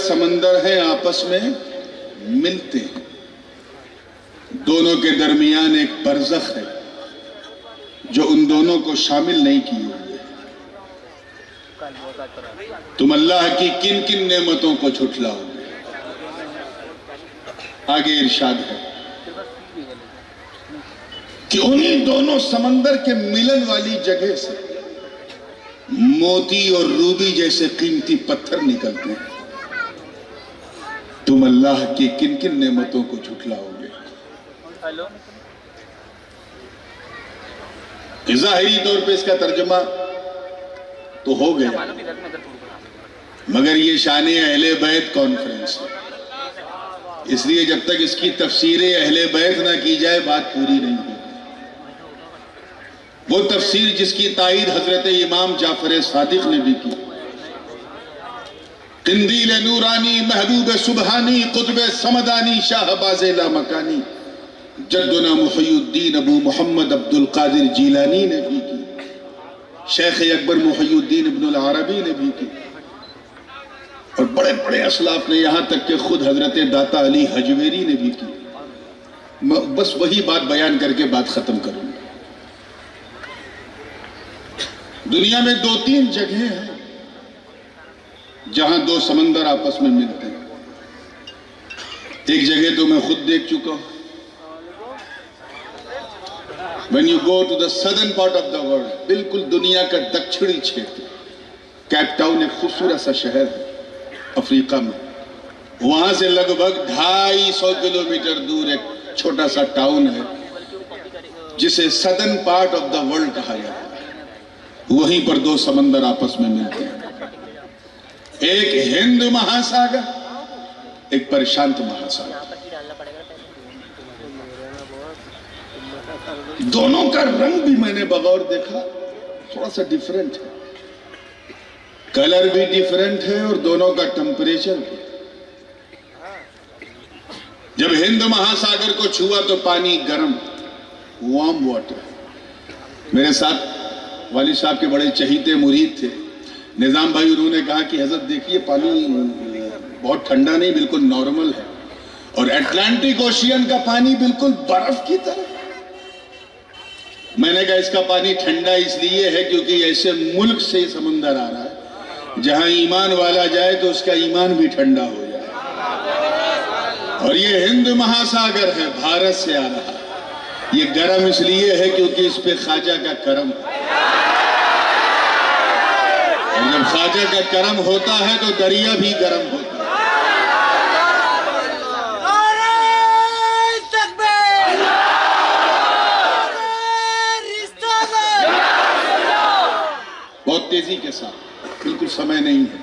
سمندر ہیں آپس میں ملتے ہیں، دونوں کے درمیان ایک برزخ ہے جو ان دونوں کو شامل نہیں کیے ہوئے۔ تم اللہ کی کن کن نعمتوں کو جھٹلاؤ گے؟ آگے ارشاد ہے کہ انہی دونوں سمندر کے ملن والی جگہ سے موتی اور روبی جیسے قیمتی پتھر نکلتے ہیں۔ تم اللہ کی کن کن نعمتوں کو جھٹلاؤ گے؟ ظاہری طور پہ اس کا ترجمہ تو ہو گیا، مگر یہ شان اہل بیت کانفرنس ہے، اس لیے جب تک اس کی تفسیر اہل بیت نہ کی جائے بات پوری نہیں ہوگی۔ وہ تفسیر جس کی تائید حضرت امام جعفر صادق نے بھی کی، قندیل نورانی محبوب سبحانی قطب سمدانی شاہباز لامکانی جدنا محی الدین ابو محمد عبد القادر جیلانی نے بھی کی، شیخ اکبر محی الدین ابن العربی نے بھی کی، اور بڑے بڑے اسلاف نے، یہاں تک کہ خود حضرت داتا علی حجویری نے بھی کی۔ بس وہی بات بیان کر کے بات ختم کروں گا۔ دنیا میں دو تین جگہیں ہیں جہاں دو سمندر آپس میں ملتے ہیں۔ ایک جگہ تو میں خود دیکھ چکا ہوں۔ When you go to the southern part of the world، بالکل دنیا کا دکچھڑی چھیتر، کیپ ٹاؤن ایک خوبصورت سا شہر ہے افریقہ میں، وہاں سے لگ بھگ 250 کلومیٹر دور ایک چھوٹا سا ٹاؤن ہے جسے southern part of the world کہا جاتا ہے۔ وہیں پر دو سمندر آپس میں ملتے ہیں، ایک ہند مہاساگر، ایک پرشانت مہاساگر۔ دونوں کا رنگ بھی میں نے بغور دیکھا تھوڑا سا ڈیفرنٹ ہے، کلر بھی ڈیفرنٹ ہے اور دونوں کا ٹمپریچر بھی۔ جب ہند مہاساگر کو چھوا تو پانی گرم، وارم واٹر۔ میرے ساتھ والد صاحب کے بڑے چہیتے مرید تھے نظام بھائی، انہوں نے کہا کہ حضرت دیکھیے پانی بہت ٹھنڈا نہیں، بالکل نارمل ہے، اور اٹلانٹک اوشین کا پانی بالکل برف کی طرح۔ میں نے کہا اس کا پانی ٹھنڈا اس لیے ہے کیونکہ ایسے ملک سے سمندر آ رہا ہے جہاں ایمان والا جائے تو اس کا ایمان بھی ٹھنڈا ہو جائے، اور یہ ہند مہاساگر ہے، بھارت سے آ رہا ہے، یہ گرم اس لیے ہے کیونکہ اس پہ خواجہ کا کرم ہے، اور جب خواجہ کا کرم ہوتا ہے تو دریا بھی گرم ہوتا ہے۔ بہت تیزی کے ساتھ، بالکل سمے نہیں ہے،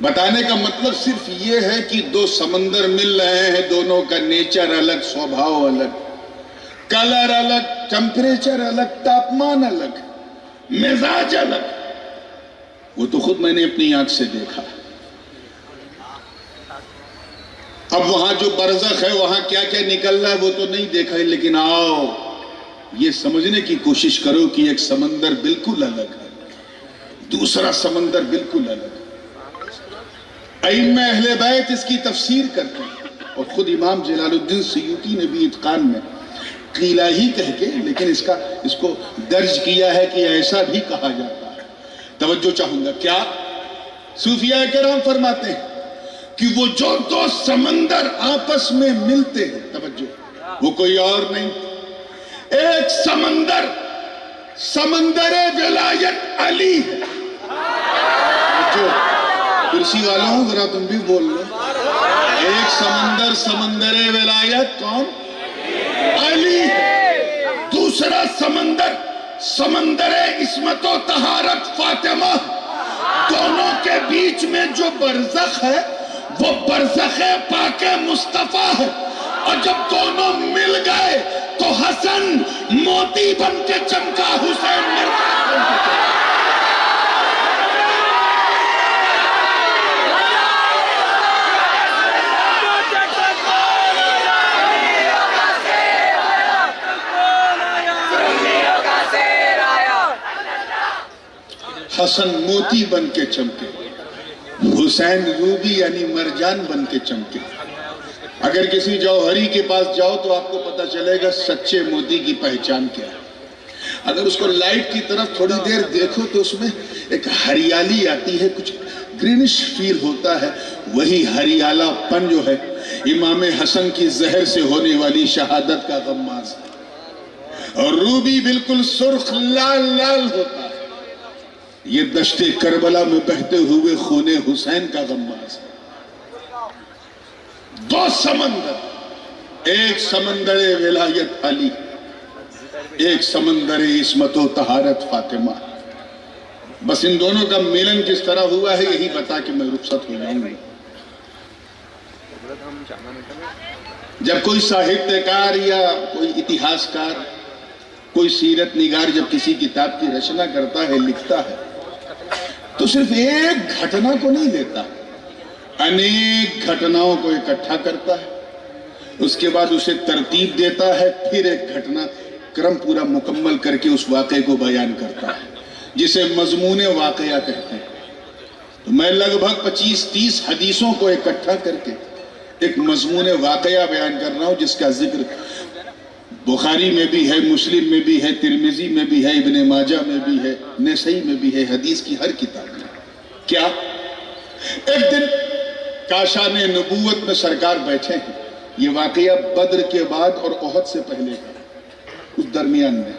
بتانے کا مطلب صرف یہ ہے کہ دو سمندر مل رہے ہیں، دونوں کا نیچر الگ، سوبھاؤ الگ، کلر الگ، ٹمپریچر الگ، تاپمان الگ، مزاج الگ۔ وہ تو خود میں نے اپنی آنکھ سے دیکھا۔ اب وہاں جو برزخ ہے وہاں کیا کیا نکل رہا ہے وہ تو نہیں دیکھا ہے، لیکن آؤ یہ سمجھنے کی کوشش کرو کہ ایک سمندر بالکل الگ ہے، دوسرا سمندر بالکل الگ۔ ائمہ اہل بیت اس کی تفسیر کرتے ہیں، اور خود امام جلال الدین سیوطی نے بھی اتقان میں قیلہ ہی کہہ کے، لیکن اس کو درج کیا ہے کہ ایسا بھی کہا جاتا ہے۔ توجہ چاہوں گا، کیا صوفیاء کرام فرماتے ہیں کہ وہ جو دو سمندر آپس میں ملتے ہیں، توجہ، وہ کوئی اور نہیں، ایک سمندر، سمندر ولایت علی ہے۔ جو کرسی والوں ذرا تم بھی بول لو، ایک سمندر، سمندر ولایت کون؟ علی ہے۔ دوسرا سمندر، سمندر عصمت و طہارت فاطمہ۔ دونوں کے بیچ میں جو برزخ ہے وہ برزخ پاک مصطفیٰ ہے، اور جب دونوں مل گئے تو حسن موتی بن کے چمکا، حسین مرکز بن کے چمکا۔ حسن موتی بن کے چمکے، حسین روبی یعنی مرجان بن کے چمکے. اگر کسی جوہری کے پاس جاؤ تو آپ کو پتا چلے گا سچے موتی کی پہچان کیا ہے. اگر اس کو لائٹ کی طرف تھوڑی دیر دیکھو تو اس میں ایک ہریالی آتی ہے, کچھ گرینش فیل ہوتا ہے. وہی ہریالہ پن جو ہے امام حسن کی زہر سے ہونے والی شہادت کا غماز ہے. اور روبی بالکل سرخ لال لال ہوتا ہے. یہ دشت کربلا میں بہتے ہوئے خون حسین کا غماز ہے. دو سمندر, ایک سمندر ولایت علی, ایک سمندر عصمت و طہارت فاطمہ. بس ان دونوں کا ملن کس طرح ہوا ہے یہی بتا کہ میں رخصت ہو جاؤں گا. جب کوئی ساہتیہکار یا کوئی اتہاسکار, کوئی سیرت نگار جب کسی کتاب کی رچنا کرتا ہے, لکھتا ہے, تو صرف ایک گھٹنا کو نہیں لیتا, انیک گھٹناؤں کو اکٹھا کرتا ہے. اس کے بعد اسے ترتیب دیتا ہے, پھر ایک گھٹنا کرم پورا مکمل کر کے اس واقعے کو بیان کرتا ہے, جسے مضمون واقعہ کہتے ہیں. تو میں لگ بھگ 25-30 حدیثوں کو اکٹھا کر کے ایک مضمون واقعہ بیان کر رہا ہوں, جس کا ذکر بخاری میں بھی ہے, مسلم میں بھی ہے, ترمذی میں بھی ہے, ابن ماجہ میں بھی ہے, نسائی میں بھی ہے, حدیث کی ہر کتاب میں. کیا ایک دن کاشان نبوت میں سرکار بیٹھے ہیں. یہ واقعہ بدر کے بعد اور احد سے پہلے کا, اس درمیان میں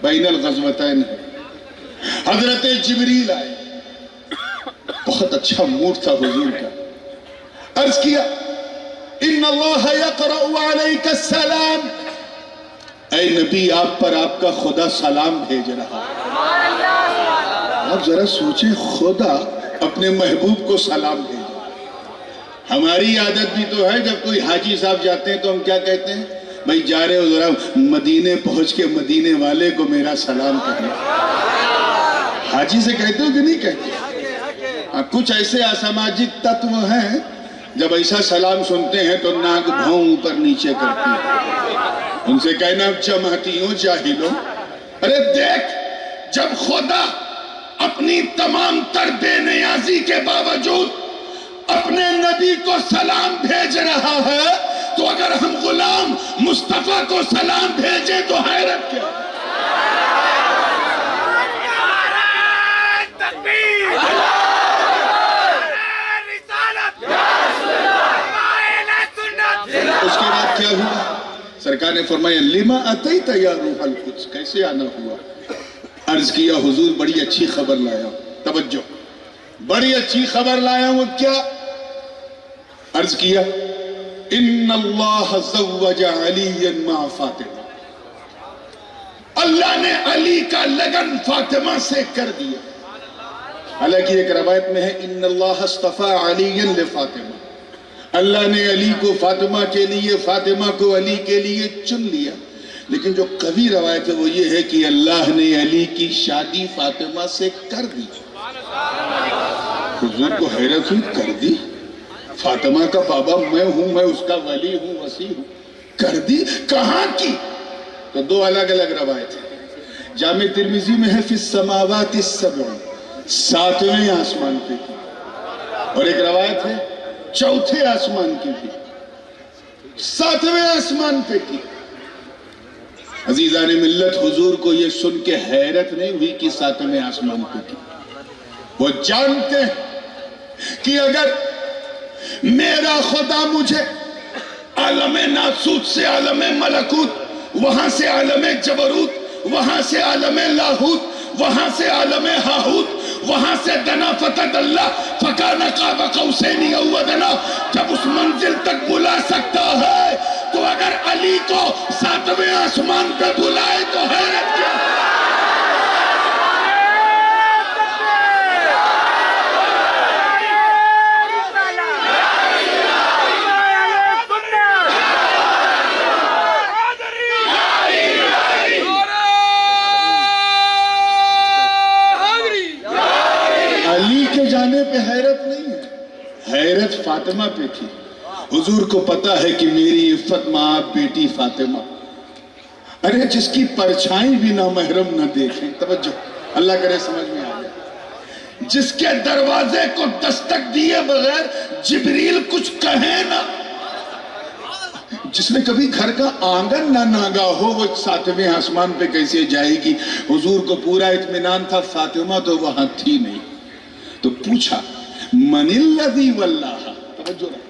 بین الغزوتین ہے. حضرت جبریل آئے, بہت اچھا موڈ تھا حضور کا. عرض کیا ان اللہ یقرأ علیک السلام, اے نبی آپ پر آپ کا خدا سلام بھیج رہا ہے. آپ ذرا سوچیں, خدا اپنے محبوب کو سلام بھیجے. ہماری عادت بھی تو ہے, جب کوئی حاجی صاحب جاتے ہیں تو ہم کیا کہتے ہیں, بھائی جا رہے ہو ذرا مدینے پہنچ کے مدینے والے کو میرا سلام کہنا. حاجی سے کہتے ہو کہ نہیں کہتے؟ کچھ ایسے اساماجک تتو ہیں جب ایسا سلام سنتے ہیں تو ناک بھاؤں اوپر نیچے کرتی ہے. ان سے کہنا جماعتیوں جاہلوں, ارے دیکھ, جب خدا اپنی تمام تر بے نیازی کے باوجود اپنے نبی کو سلام بھیج رہا ہے, تو اگر ہم غلام مصطفیٰ کو سلام بھیجیں تو حیرت کیا. اس کے بعد کیا ہوا؟ سرکار نے فرمایا لما اتیت یا روح القدس, کیسے آنا ہوا؟ عرض کیا حضور بڑی اچھی خبر لایا ہوں. توجہ, بڑی اچھی خبر لایا ہوں. کیا؟ عرض کیا ان اللہ زوج علی مع فاطمہ, اللہ نے علی کا لگن فاطمہ سے کر دیا. حالانکہ ایک روایت میں ہے ان اللہ اصطفى علی لفاطمہ, اللہ نے علی کو فاطمہ کے لیے, فاطمہ کو علی کے لیے چن لیا. لیکن جو قوی روایت ہے وہ یہ ہے کہ اللہ نے علی کی شادی فاطمہ سے کر دی. حضور کو حیرت ہوئی, کر دی؟ فاطمہ کا بابا میں ہوں, میں اس کا ولی ہوں, وصی ہوں, کر دی؟ کہاں کی؟ تو دو الگ الگ روایت ہیں. جامع ترمذی میں ہے فی السماوات السبع, 7ویں آسمان پہ کی, اور ایک روایت ہے 4تھے آسمان کی بھی, 7ویں آسمان پہ کی. عزیزان ملت, حضور کو یہ سن کے حیرت نہیں ہوئی کہ 7ویں آسمان پہ کی. وہ جانتے ہیں کہ اگر میرا خدا مجھے عالم ناسوت سے عالم ملکوت, وہاں سے عالم جبروت, وہاں سے عالم لاہوت, وہاں سے عالم ہاہوت, وہاں سے دنا فتد اللہ فکان قاب قوسین او ادنی, جب اس منزل تک بلا سکتا ہے تو اگر علی کو 7ویں آسمان پہ بلائے تو حیرت کیا. علی کے جانے پہ حیرت نہیں ہے, حیرت فاطمہ پہ تھی. حضور کو پتا ہے کہ میری عفت ماں بیٹی فاطمہ, ارے جس کی پرچھائی بھی نہ محرم نہ دیکھیں. توجہ, اللہ کرے سمجھ میں آ جائے. جس کے دروازے کو دستک دیے بغیر جبریل کچھ کہے نہ، جس نے کبھی گھر کا آنگن نہ نانگا ہو، وہ ساتویں آسمان پہ کیسے جائے گی؟ حضور کو پورا اطمینان تھا، فاطمہ تو وہاں تھی نہیں۔ تو پوچھا من الذی واللہ، توجہ رہا،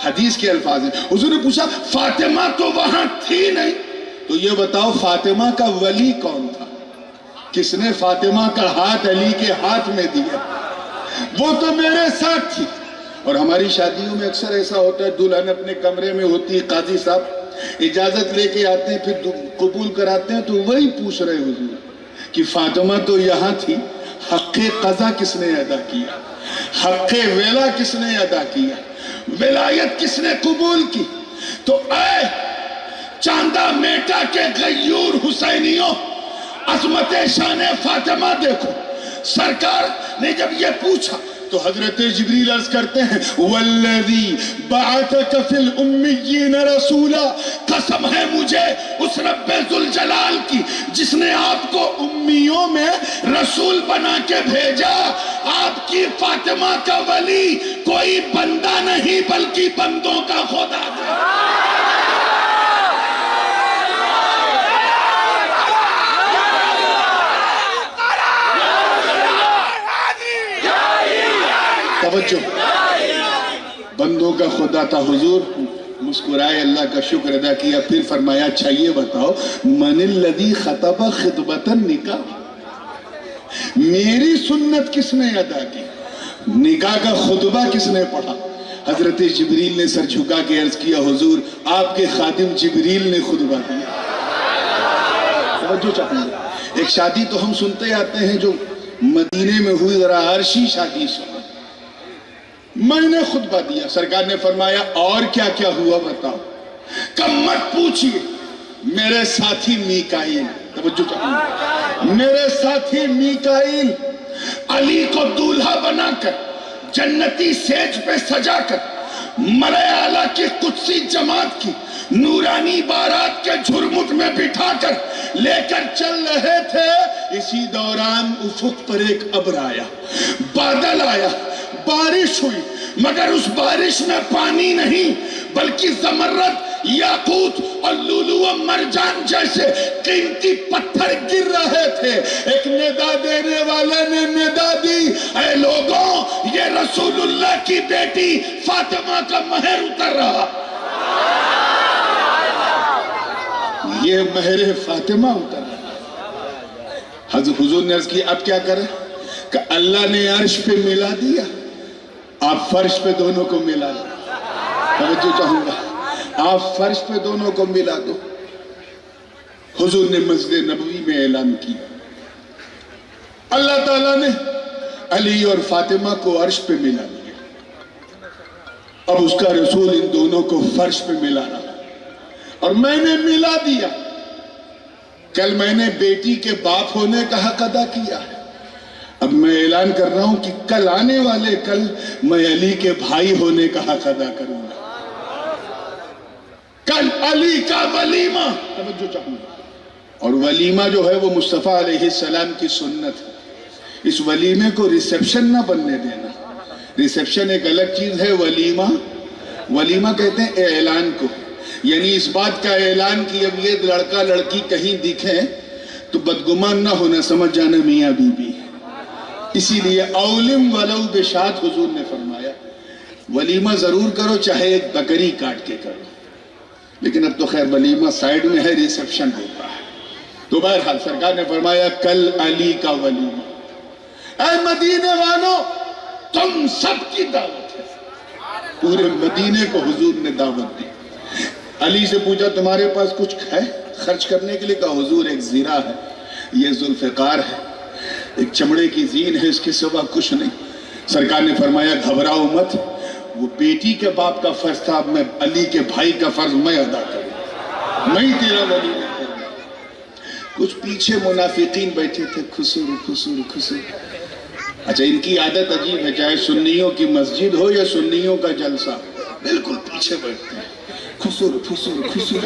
حدیث کے الفاظ ہیں، حضور نے پوچھا فاطمہ تو وہاں تھی نہیں، تو یہ بتاؤ فاطمہ کا ولی کون تھا؟ کس نے فاطمہ کا ہاتھ علی کے ہاتھ میں دیا؟ وہ تو میرے ساتھ تھی۔ اور ہماری شادیوں میں اکثر ایسا ہوتا ہے، دلہن اپنے کمرے میں ہوتی ہے، قاضی صاحب اجازت لے کے آتے ہیں، پھر قبول کراتے ہیں، تو وہی پوچھ رہے حضور کہ فاطمہ تو یہاں تھی، حق قضا کس نے ادا کیا؟ حق ویلا کس نے ادا کیا؟ ولایت کس نے قبول کی؟ تو اے چاندہ میٹا کے غیور حسینیوں، عظمت شان فاطمہ دیکھو۔ سرکار نے جب یہ پوچھا تو حضرت جبریل عرض کرتے ہیں والذی بعثک فی الامیین رسولا، قسم ہے مجھے اس رب ذوالجلال کی جس نے آپ کو امیوں میں رسول بنا کے بھیجا۔ آپ کی فاطمہ کا ولی کوئی بندہ نہیں بلکہ بندوں کا خدا ہے۔ توجہ، بندوں کا خدا تھا۔ حضور مسکرائے، اللہ کا شکر ادا کیا، پھر فرمایا اچھا یہ بتاؤ من الذی خطب خطبۃ النکاح، میری سنت کس نے ادا کی؟ نکاح کا خطبہ کس نے پڑھا؟ حضرت جبریل نے سر جھکا کے عرض کیا حضور آپ کے خادم جبریل نے خطبہ دیا۔ توجہ چاہوں گا، ایک شادی تو ہم سنتے آتے ہیں جو مدینے میں ہوئی، ذرا عرشی شادی سنو، میں نے خطبہ دیا، سرکار نے فرمایا اور کیا کیا ہوا بتاؤ؟ کم مت پوچھئے، میرے ساتھی میکائیل، توجہ چاہیے، میرے ساتھی میکائیل علی کو دولہا بنا کر جنتی سیج پہ سجا کر ملائے اعلیٰ کی قدسی جماعت کی نورانی بارات کے جھرمٹ میں بٹھا کر لے کر چل رہے تھے۔ اسی دوران افق پر ایک ابر آیا، بادل آیا، بارش ہوئی، مگر اس بارش میں پانی نہیں بلکہ زمرد، یاقوت اور لولو و مرجان جیسے قیمتی پتھر گر رہے تھے۔ ایک ندا دینے والے نے ندا دی، اے لوگوں یہ رسول اللہ کی بیٹی فاطمہ کا مہر اتر رہا، یہ مہر فاطمہ اتر رہا۔ حضرت حضور نے عرض کی اب کیا کریں؟ کہ اللہ نے عرش پہ ملا دیا، آپ فرش پہ دونوں کو ملا دو۔ توجہ چاہوں گا، آپ فرش پہ دونوں کو ملا دو۔ حضور نے مسجد نبوی میں اعلان کیا، اللہ تعالیٰ نے علی اور فاطمہ کو عرش پہ ملا دیا، اب اس کا رسول ان دونوں کو فرش پہ ملا رہا، اور میں نے ملا دیا۔ کل میں نے بیٹی کے باپ ہونے کا حق ادا کیا ہے، اب میں اعلان کر رہا ہوں کہ کل آنے والے کل میں علی کے بھائی ہونے کا حق ادا کروں گا۔ کل علی کا ولیمہ، توجہ چاہوں گا، اور ولیمہ جو ہے وہ مصطفیٰ علیہ السلام کی سنت ہے۔ اس ولیمے کو ریسیپشن نہ بننے دینا، ریسیپشن ایک الگ چیز ہے، ولیمہ کہتے ہیں اعلان کو، یعنی اس بات کا اعلان کہ اب یہ لڑکا لڑکی کہیں دکھیں تو بدگمان نہ ہونا، سمجھ جانا میاں بی بی۔ اسی لیے اولم ولو بشات، حضور نے فرمایا ولیمہ ضرور کرو چاہے ایک بکری کاٹ کے کرو، لیکن اب تو خیر ولیمہ سائیڈ میں ہے، ریسیپشن ہوتا ہے۔ تو بہرحال سرکار نے فرمایا کل علی کا ولیمہ۔ اے مدینے والوں تم سب کی دعوت ہے، پورے مدینے کو حضور نے دعوت دی۔ علی سے پوچھا تمہارے پاس کچھ ہے خرچ کرنے کے لیے؟ کہا حضور ایک زیرہ ہے، یہ ذوالفقار ہے، ایک چمڑے کی زین ہے، اس کے سوا کچھ نہیں۔ سرکار نے فرمایا گھبراؤ مت، وہ بیٹی کے باپ کا فرض تھا، اب میں علی کے بھائی کا فرض میں ادا کروں، میں ہی تیرا ولی نہیں کروں۔ کچھ پیچھے منافقین بیٹھے تھے، خسور خسور خسور۔ اچھا ان کی عادت عجیب ہے، چاہے سنیوں کی مسجد ہو یا سنیوں کا جلسہ، بالکل پیچھے بیٹھتے ہیں، خسور خسور خسور۔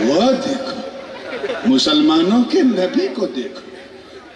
وہ دیکھو مسلمانوں کے نبی کو دیکھو،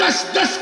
10-10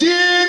3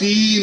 3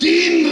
3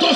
2